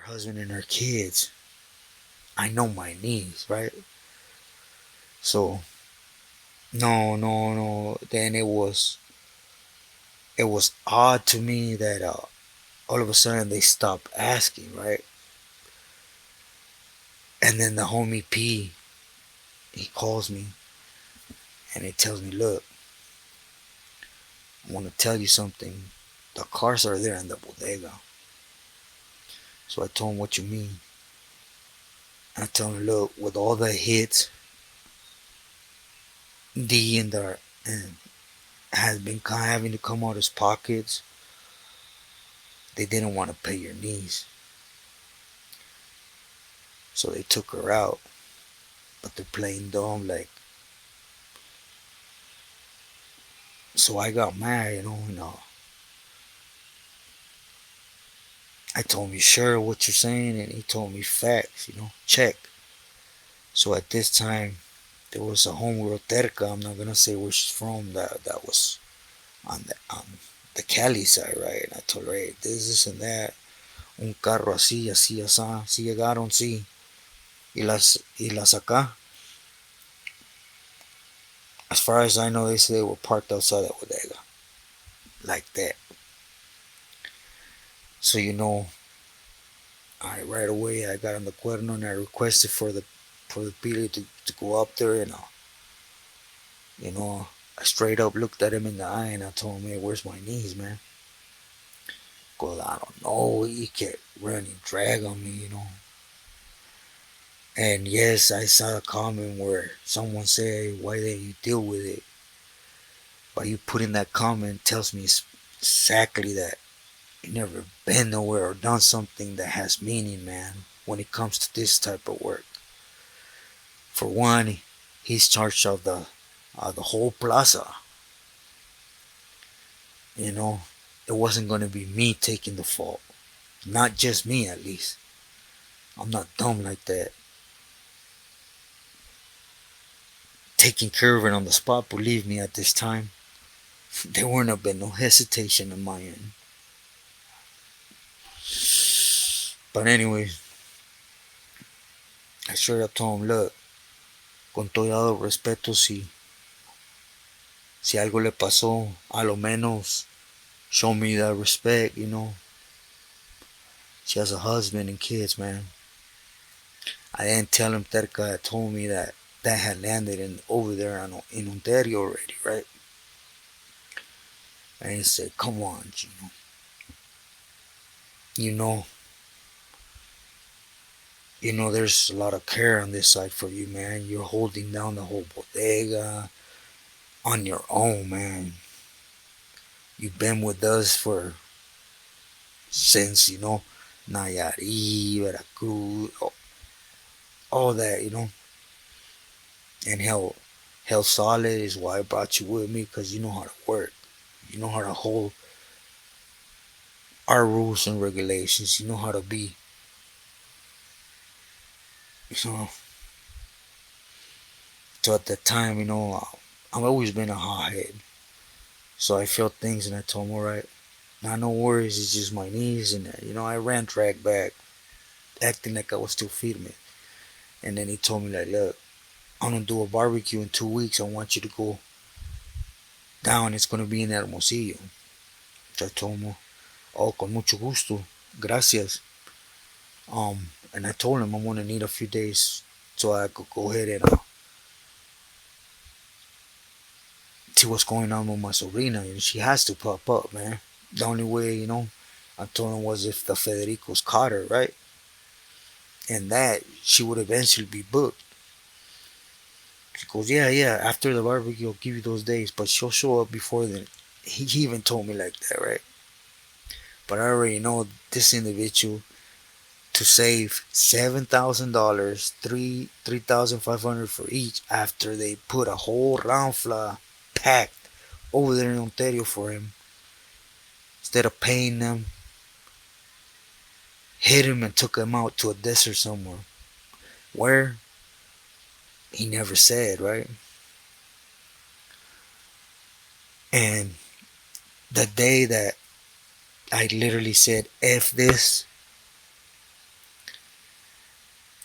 husband and her kids. I know my niece, right? So no, no, no. Then it was odd to me that all of a sudden they stopped asking, right? And then the homie P, he calls me and he tells me, look, I want to tell you something. The cars are there in the bodega. So I told him, what you mean? I told him, look, with all the hits D and has been having to come out of his pockets, they didn't want to pay your niece. So they took her out. But they're playing dumb, like. So I got mad, I told him, you sure what you're saying? And he told me facts, check. So at this time, there was a homegirl, Terca, I'm not gonna say where she's from, that was on the Cali side, right? And I told her, hey, this and that, un carro así, así, así, sí llegaron, sí. Y las acá, as far as I know, they said they were parked outside the bodega, like that. So I right away I got on the cuerno and I requested for the Pili to go up there and you know I straight up looked at him in the eye and I told him, hey, where's my niece, man? Cause I don't know. He kept running drag on me. And yes, I saw a comment where someone said, why didn't you deal with it? But you putting that comment tells me exactly that you never been nowhere or done something that has meaning, man, when it comes to this type of work. For one, he's charged of the whole plaza. You know, it wasn't going to be me taking the fault. Not just me, at least. I'm not dumb like that. Taking care of it on the spot, believe me, at this time, there wouldn't have been no hesitation on my end. But anyways, I straight up told him, look, con todo respeto, si algo le pasó, a lo menos show me that respect. She has a husband and kids, man. I didn't tell him Terca had told me that had landed over there in Ontario already, right? And he said, come on, Gino. You know, there's a lot of care on this side for you, man. You're holding down the whole bodega on your own, man. You've been with us since, Nayarit, Veracruz, all that. And hell solid is why I brought you with me, because you know how to work. You know how to hold our rules and regulations. You know how to be. So, so at that time, I've always been a hothead. So I felt things and I told him, all right, nah, no worries, it's just my knees. And, I ran track back, acting like I was still feeding it. And then he told me, like, look, I'm going to do a barbecue in 2 weeks. I want you to go down. It's going to be in Hermosillo. So I told him, oh, con mucho gusto. Gracias. And I told him I'm going to need a few days so I could go ahead and see what's going on with my sobrina. And she has to pop up, man. The only way, I told him was if the Federicos caught her, right? And that she would eventually be booked. She goes, yeah, yeah, after the barbecue, I'll give you those days, but she'll show up before then. He even told me like that, right? But I already know this individual to save $7,000, 3,500 for each after they put a whole round fly packed over there in Ontario for him. Instead of paying them, hit him and took him out to a desert somewhere. Where? He never said, right? And the day that I literally said, F this,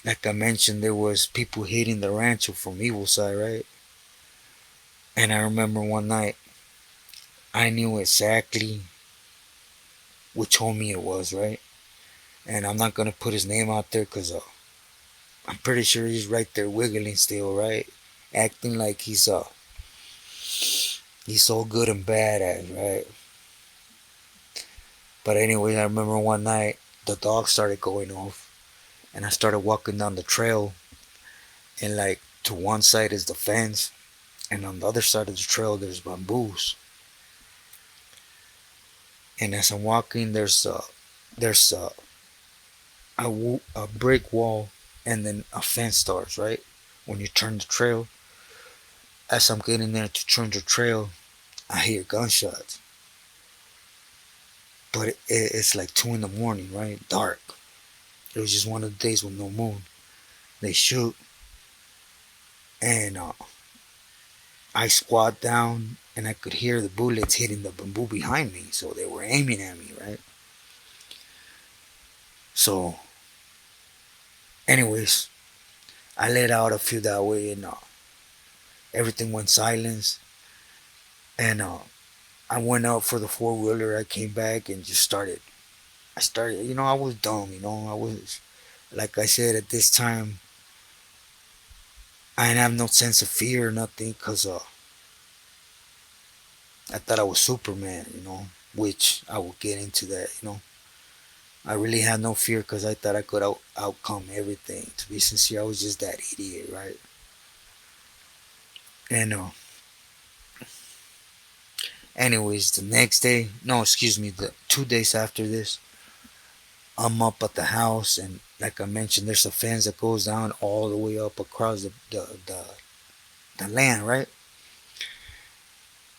like I mentioned, there was people hitting the rancho from evil side, right? And I remember one night, I knew exactly which homie it was, right? And I'm not gonna put his name out there because I'm pretty sure he's right there wiggling still, right? Acting like he's so good and badass, right? But anyway, I remember one night the dog started going off, and I started walking down the trail, and like to one side is the fence, and on the other side of the trail there's bamboos. And as I'm walking, there's a brick wall, and then a fence starts right when you turn the trail. As I'm getting there to turn the trail, I hear gunshots, but it's like 2 in the morning, right? Dark. It was just one of the days with no moon. They shoot, and I squat down, and I could hear the bullets hitting the bamboo behind me. So they were aiming at me, right? So, anyways, I let out a few that way, and everything went silence. And I went out for the four wheeler. I came back and just started. I started. I was dumb. I was, like I said, at this time, I didn't have no sense of fear or nothing, cause I thought I was Superman. Which I will get into that. I really had no fear because I thought I could outcome everything. To be sincere, I was just that idiot, right? And anyways, the next day, no, excuse me, the 2 days after this, I'm up at the house, and like I mentioned, there's a fence that goes down all the way up across the land, right?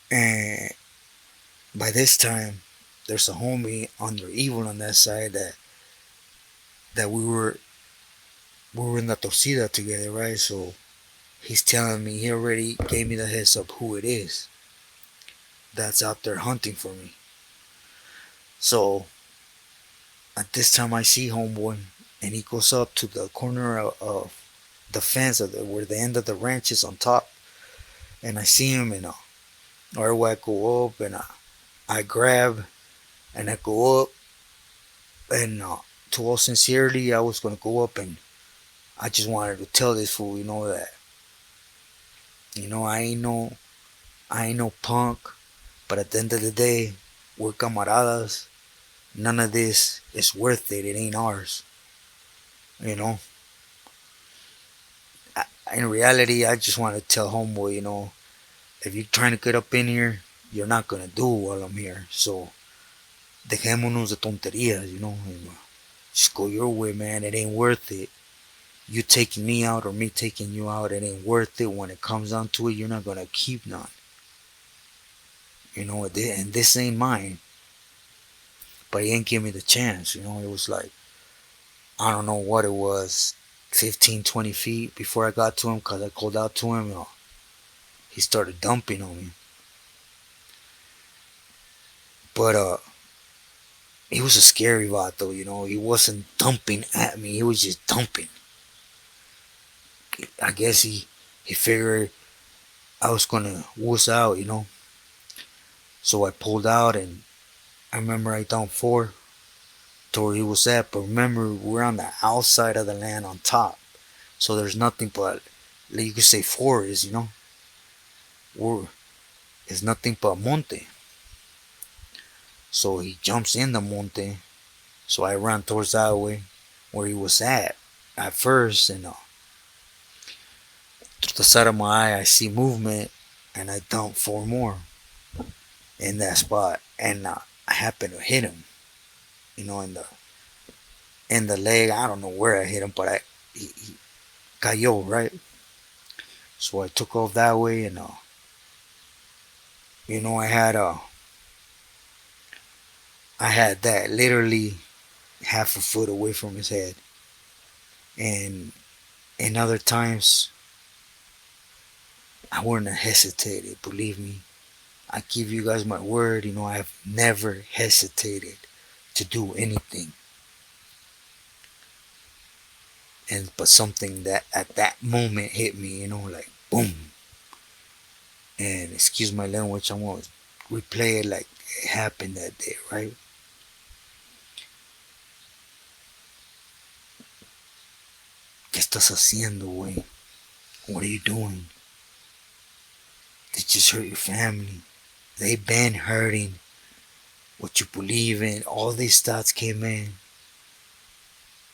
And by this time, there's a homie under evil on that side that we were in the torcida together, right? So he's telling me he already gave me the heads up who it is that's out there hunting for me. So at this time, I see homeboy, and he goes up to the corner of the fence where the end of the ranch is on top, and I see him, and or I go up, and I grab, and I go up, and to all sincerity, I was gonna go up, and I just wanted to tell this fool, that I ain't no punk, but at the end of the day, we're camaradas. None of this is worth it. It ain't ours. You know. In reality, I just want to tell homeboy, if you're trying to get up in here, you're not gonna do it while I'm here. So dejémonos de tonterías. Just go your way, man. It ain't worth it. You taking me out or me taking you out, it ain't worth it. When it comes down to it, you're not gonna keep none. And this ain't mine. But he ain't give me the chance. It was like, I don't know what it was, 15, 20 feet before I got to him, because I called out to him. He started dumping on me. But he was a scary vato. He wasn't dumping at me. He was just dumping. I guess he figured I was gonna wuss out. So I pulled out, and I remember I dumped four to where he was at. But remember, we're on the outside of the land on top, so there's nothing but, like, you could say forest. We're It's nothing but monte. So he jumps in the monte. So I ran towards that way where he was at first, and through the side of my eye, I see movement, and I dump four more in that spot, and I happen to hit him, in the leg. I don't know where I hit him, but he cayó, right. So I took off that way, and I had that literally half a foot away from his head, and in other times I wouldn't have hesitated. Believe me, I give you guys my word. I've never hesitated to do anything. And but something that at that moment hit me, like boom. And excuse my language, I'm gonna replay it like it happened that day, right? ¿Qué estás haciendo, güey? What are you doing? They just hurt your family. They been hurting what you believe in. All these thoughts came in.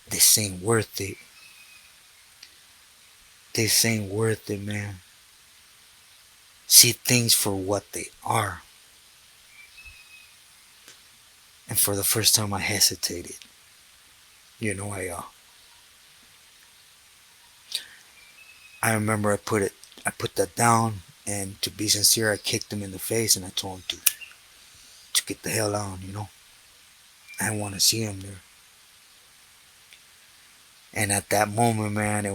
This ain't worth it. This ain't worth it, man. See things for what they are. And for the first time, I hesitated. You know, I remember I put that down, and to be sincere, I kicked him in the face, and I told him to get the hell on. I didn't want to see him there. And at that moment, man,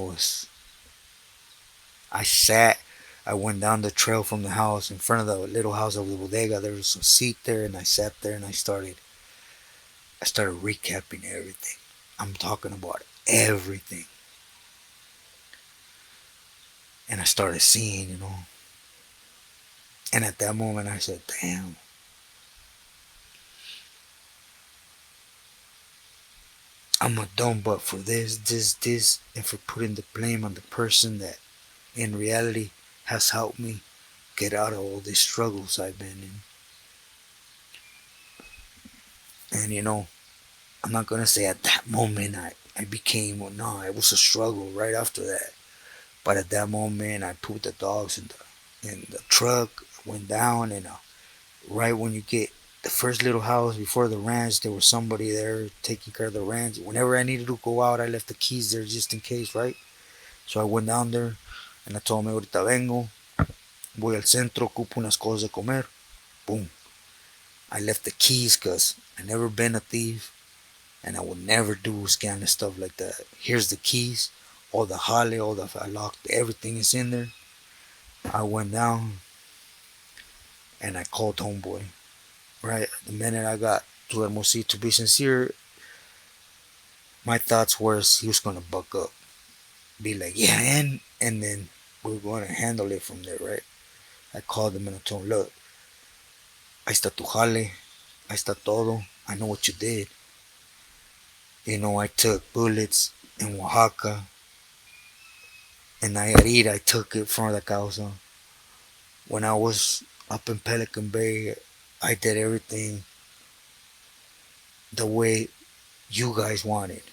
I sat. I went down the trail from the house in front of the little house of the bodega. There was a seat there, and I sat there and I started recapping everything. I'm talking about everything. And I started seeing. And at that moment, I said, damn, I'm a dumb butt for this, and for putting the blame on the person that in reality has helped me get out of all these struggles I've been in. And I'm not gonna say at that moment I became, well, no, it was a struggle right after that. But at that moment, I put the dogs in the truck, went down, and right when you get the first little house before the ranch, there was somebody there taking care of the ranch. Whenever I needed to go out, I left the keys there just in case, right? So I went down there and I told him, ahorita vengo, voy al centro, ocupo unas cosas de comer. Boom. I left the keys because I never been a thief and I would never do scandalous stuff like that. Here's the keys, all the jale, I locked, everything is in there. I went down and I called homeboy. Right, the minute I got to Hermosillo, to be sincere, my thoughts was he was gonna buck up, be like, yeah, and then we're gonna handle it from there, right? I called him and I told him, look, ahí está tu jale, ahí está todo. I know what you did. I took bullets in Oaxaca. In Nayarit, I took it for the causa. When I was up in Pelican Bay, I did everything the way you guys wanted.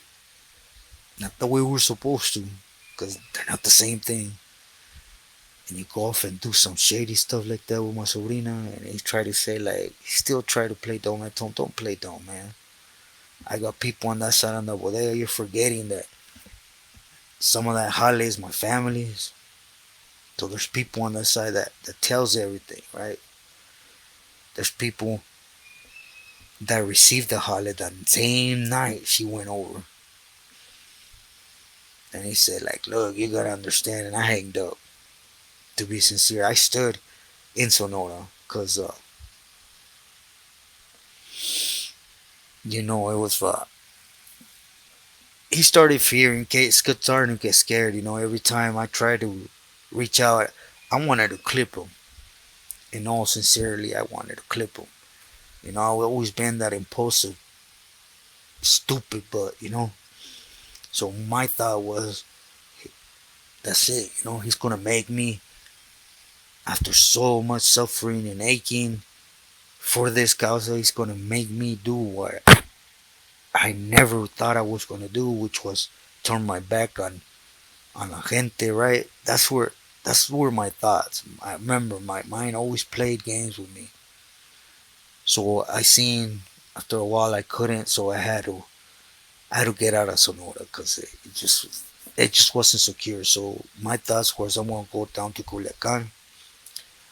Not the way we're supposed to, because they're not the same thing. And you go off and do some shady stuff like that with my sobrina, and he try to say, like, he still try to play dumb. I told him, don't play dumb, man. I got people on that side of the bodega. You're forgetting that some of that jale is my family's. So there's people on that side that tells everything, right? There's people that received the jale that same night she went over. And he said, like, look, you gotta understand. And I hanged up. To be sincere, I stood in Sonora because, it was, he started fearing, starting to get scared, every time I tried to reach out, I wanted to clip him. In all sincerity, I wanted to clip him. I've always been that impulsive, stupid, but. So my thought was, that's it, he's gonna make me, after so much suffering and aching for this causa, he's gonna make me do what I never thought I was gonna do, which was turn my back on la gente, right? That's where my thoughts. I remember my mind always played games with me. So I seen after a while I couldn't, so I had to get out of Sonora because it just wasn't secure. So my thoughts was I'm gonna go down to Culiacan,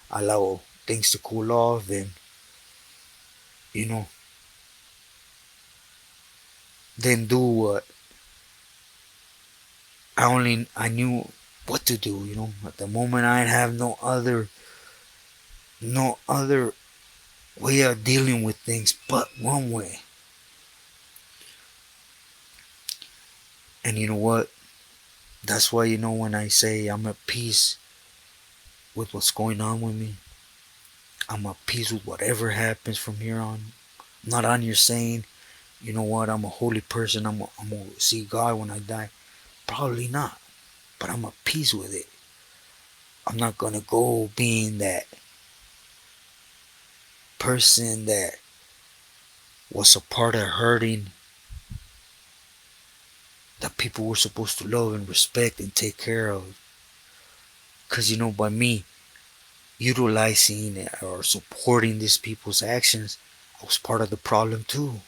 allow things to cool off, then you know, then do what I knew what to do. At the moment I have no other way of dealing with things but one way. And you know what? That's why, when I say I'm at peace with what's going on with me, I'm at peace with whatever happens from here on. I'm not on here saying, you know what, I'm a holy person, I'm gonna see God when I die. Probably not, but I'm at peace with it. I'm not gonna go being that person that was a part of hurting that people were supposed to love and respect and take care of. Because, by me utilizing or supporting these people's actions, I was part of the problem too.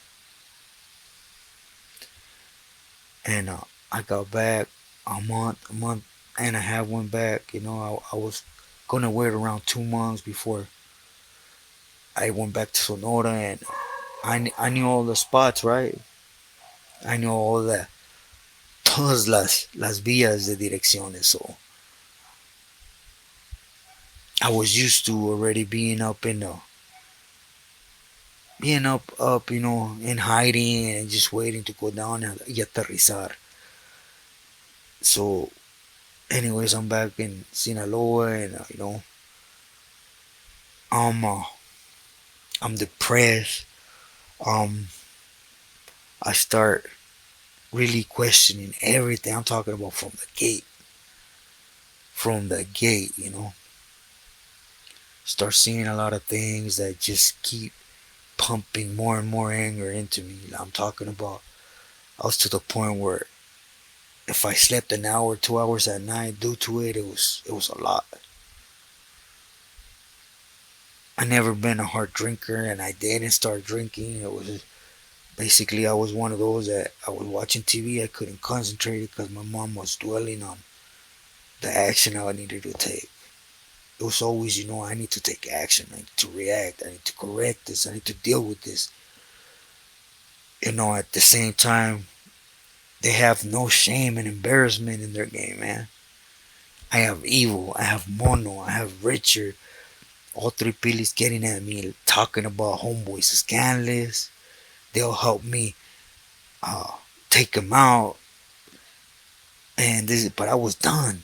And I got back a month and a half went back. I was gonna wait around 2 months before I went back to Sonora, and I knew all the spots, right? I knew all the todas las vías de direcciones, so I was used to already being up, in hiding and just waiting to go down y aterrizar. So, anyways, I'm back in Sinaloa, and I'm uh, I'm depressed. Um, I start really questioning everything. I'm talking about from the gate. Start seeing a lot of things that just keep pumping more and more anger into me. I'm talking about. I was to the point where if I slept an hour, 2 hours at night due to it, it was a lot. I never been a hard drinker, and I didn't start drinking. It was basically I was one of those that I was watching TV. I couldn't concentrate because my mom was dwelling on the action I needed to take. It was always, I need to take action. I need to react. I need to correct this. I need to deal with this. At the same time, they have no shame and embarrassment in their game, man. I have Evil. I have Mono. I have Richard. All three Pilis getting at me, talking about homeboys scandalous. They'll help me uh, take them out. But I was done.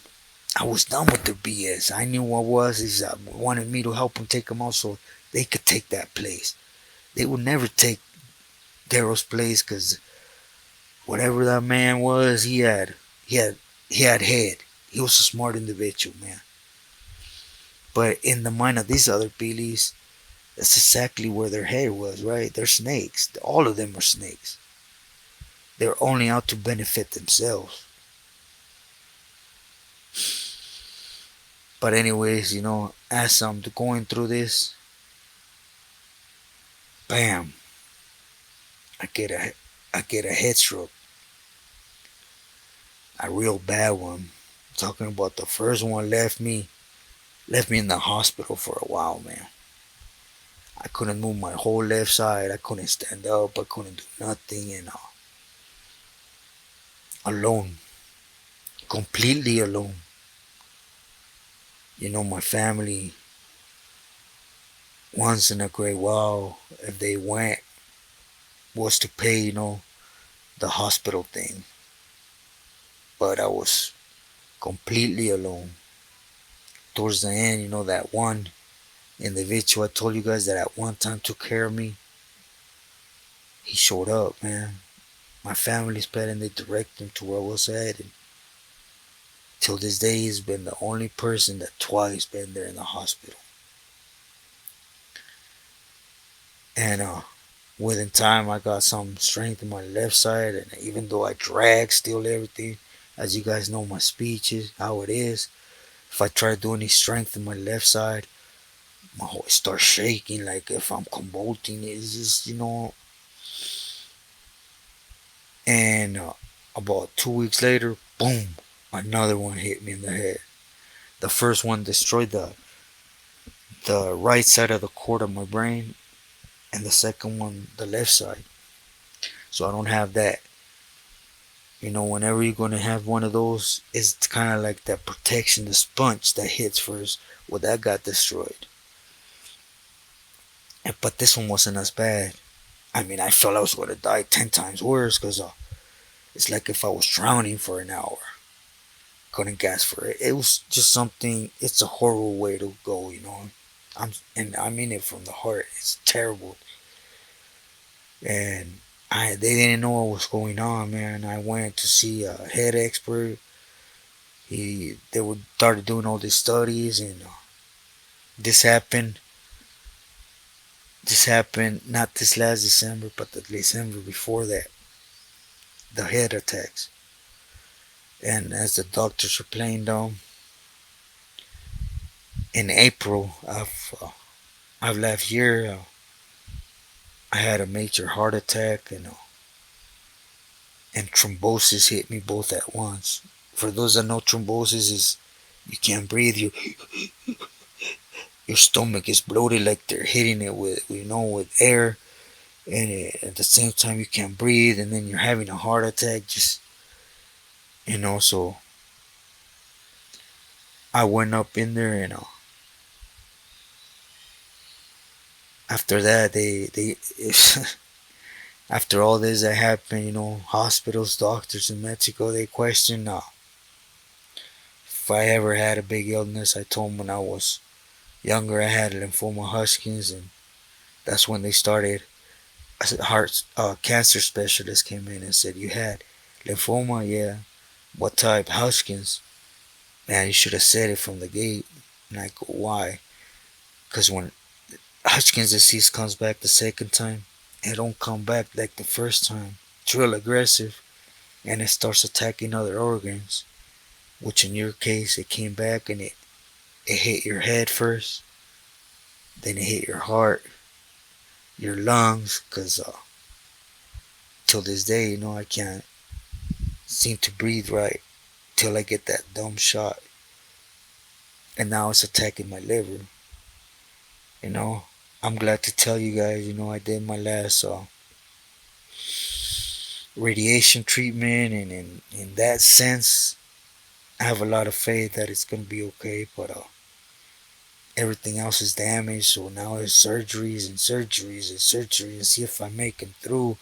I was done with the BS. I knew what was is wanted me to help them take them out so they could take that place. They would never take Daryl's place because whatever that man was, he had he had head. He was a smart individual, man. But in the mind of these other Pilis, that's exactly where their head was, right? They're snakes. All of them are snakes. They're only out to benefit themselves. But anyways, as I'm going through this, bam, I get a I get a head stroke, a real bad one. Talking about the first one left me in the hospital for a while, man. I couldn't move my whole left side. I couldn't stand up. I couldn't do nothing, and alone, completely alone. My family once in a great while, if they went, was to pay, the hospital thing. But I was completely alone. Towards the end, that one individual I told you guys that at one time took care of me, he showed up, man. My family's pet and they directed him to where I was at. And till this day, he's been the only person that twice been there in the hospital. And within time, I got some strength in my left side. And even though I drag still everything, as you guys know, my speech is how it is. If I try to do any strength in my left side, my whole starts shaking like if I'm convulsing. It's just, And about 2 weeks later, boom, another one hit me in the head. The first one destroyed the right side of the cord of my brain, and the second one the left side. So I don't have that. Whenever you're gonna have one of those, it's kind of like that protection, the sponge that hits first. Well, that got destroyed. But this one wasn't as bad. I mean, I felt I was gonna die 10 times worse because it's like if I was drowning for an hour. couldn't ask for it. It was just something. It's a horrible way to go, you know. And I mean it from the heart. It's terrible, and they didn't know what was going on, man. I went to see a head expert. They would started doing all these studies, and this happened. This happened not this last December, but the December before that. The head attacks, and as the doctors were playing dumb, in April of last year, I had a major heart attack, and thrombosis hit me both at once. For those that know, thrombosis is you can't breathe. Your stomach is bloated like they're hitting it with air, and at the same time you can't breathe, and then you're having a heart attack. Just so I went up in there, and after that they after all this that happened, hospitals, doctors in Mexico, they questioned if I ever had a big illness. I told them when I was younger I had lymphoma Hodgkin's, and that's when they started. A heart cancer specialist came in and said, "You had lymphoma, yeah. What type? Hodgkin's." Man, you should have said it from the gate. And I go, why? Because when Hodgkin's disease comes back the second time, it don't come back like the first time. It's real aggressive, and it starts attacking other organs. Which in your case, it came back and it hit your head first, then it hit your heart, your lungs. Because till this day, I can't seem to breathe right till I get that dumb shot, and now it's attacking my liver. You know, I'm glad to tell you guys, I did my last radiation treatment, and in that sense, I have a lot of faith that it's gonna be okay. But everything else is damaged, so now it's surgeries and surgeries and surgeries, and see if I make it through.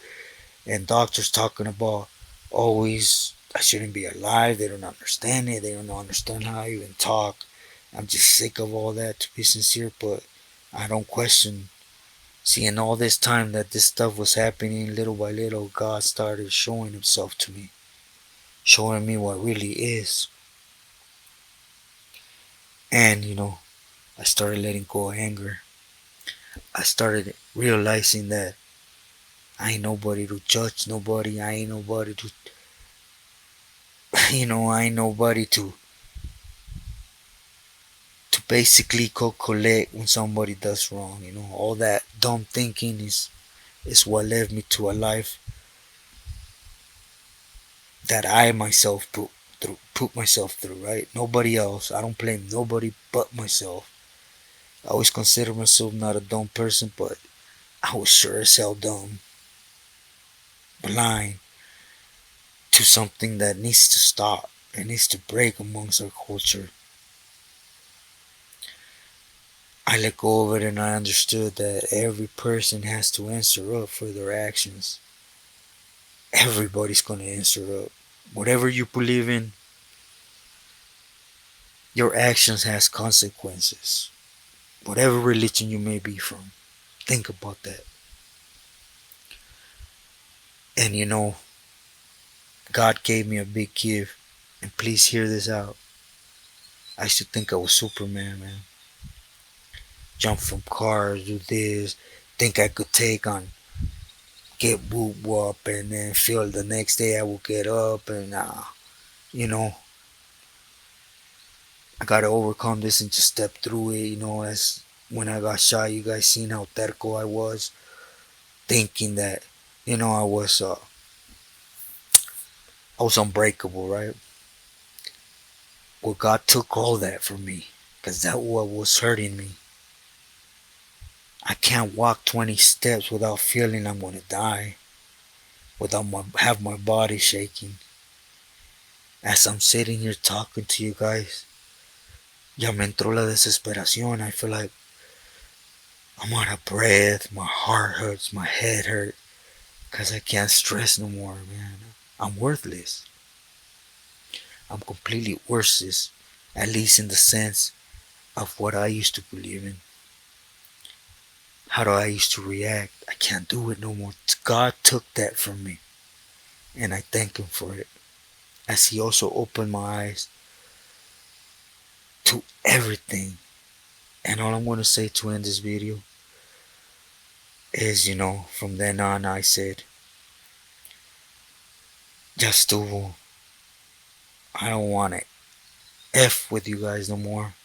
And doctors talking about always I shouldn't be alive. They don't understand it. They don't understand how I even talk. I'm just sick of all that, to be sincere. But I don't question. Seeing all this time that this stuff was happening, little by little, God started showing Himself to me, showing me what really is. And I started letting go of anger. I started realizing that I ain't nobody to judge nobody. I ain't nobody to, I ain't nobody to basically collect when somebody does wrong. All that dumb thinking is what led me to a life that I myself put myself through, right? Nobody else. I don't blame nobody but myself. I always consider myself not a dumb person, but I was sure as hell dumb, blind to something that needs to stop. It needs to break amongst our culture. I let go of it, and I understood that every person has to answer up for their actions. Everybody's gonna answer up. Whatever you believe in, your actions has consequences. Whatever religion you may be from, think about that. And God gave me a big gift. And please hear this out. I used to think I was Superman, man. Jump from cars, do this. Think I could take on, get whoop up, and then feel the next day I will get up, and you know, I gotta overcome this and just step through it. As when I got shot, you guys seen how terco I was, thinking that, I was unbreakable, right? Well, God took all that from me, cause that what was hurting me. I can't walk 20 steps without feeling I'm gonna die, without have my body shaking. As I'm sitting here talking to you guys, ya me entró la desesperación. I feel like I'm out of breath. My heart hurts. My head hurts. Because I can't stress no more, man. I'm worthless. I'm completely worthless, at least in the sense of what I used to believe in. How do I used to react? I can't do it no more. God took that from me, and I thank Him for it. As He also opened my eyes to everything. And all I'm going to say to end this video is, from then on, I said, just do, I don't want to F with you guys no more.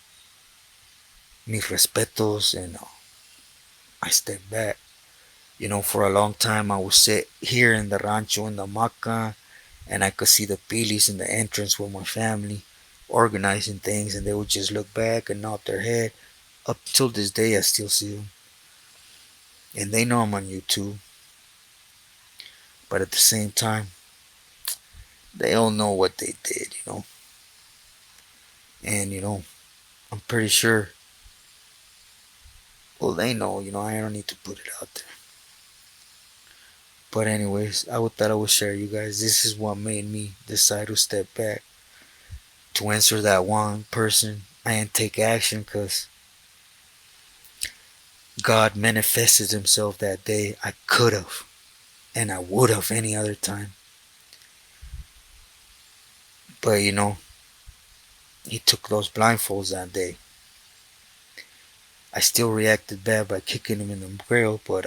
Mis respetos, and I stepped back. For a long time, I would sit here in the rancho in the maca, and I could see the pilis in the entrance with my family organizing things, and they would just look back and nod their head. Up till this day, I still see them, and they know I'm on YouTube. But at the same time, they don't know what they did. And I'm pretty sure. Well, they know. I don't need to put it out there. But anyways, thought I would share you guys. This is what made me decide to step back, to answer that one person and take action, because God manifested Himself that day. I could have, and I would have any other time. But He took those blindfolds that day. I still reacted bad by kicking him in the grill, but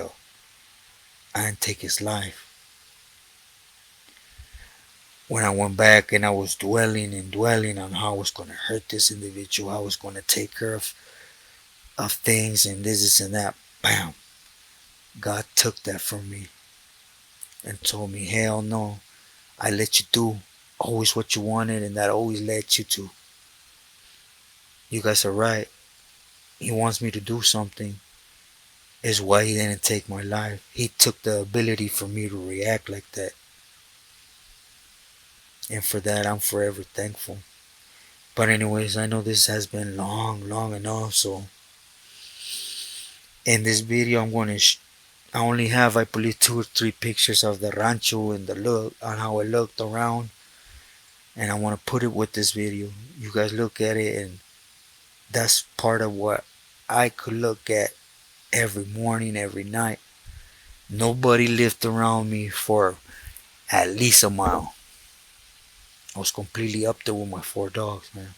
I didn't take his life. When I went back and I was dwelling and dwelling on how I was going to hurt this individual, how I was going to take care of things and this and that, bam, God took that from me and told me, hell no, I let you do always what you wanted, and that always led you to. You guys are right. He wants me to do something. Is why He didn't take my life. He took the ability for me to react like that. And for that, I'm forever thankful. But anyways, I know this has been long enough. So in this video, I only have, I believe, 2 or 3 pictures of the rancho and the look on how it looked around. And I want to put it with this video. You guys look at it, and that's part of what I could look at every morning, every night. Nobody lived around me for at least a mile. I was completely up there with my 4 dogs, man.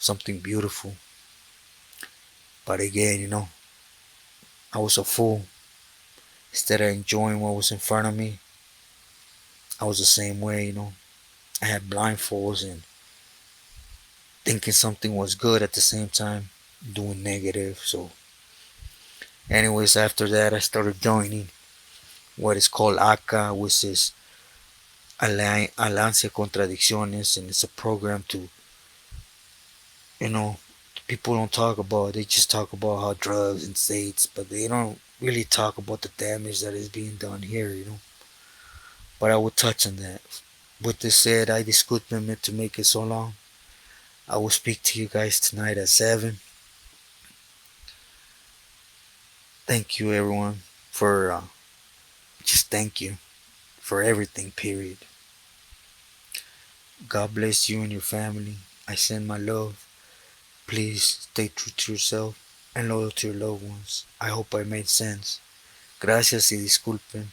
Something beautiful. But again, I was a fool. Instead of enjoying what was in front of me, I was the same way. I had blindfolds and thinking something was good at the same time doing negative. So anyways, after that, I started joining what is called ACA, which is Alianza Contradicciones, and it's a program to, you know, people don't talk about. They just talk about how drugs and states, but they don't really talk about the damage that is being done here. But I will touch on that. With this said, I disculpeme to make it so long. I will speak to you guys tonight at 7. Thank you, everyone, for just thank you for everything, period. God bless you and your family. I send my love. Please stay true to yourself and loyal to your loved ones. I hope I made sense. Gracias y disculpen.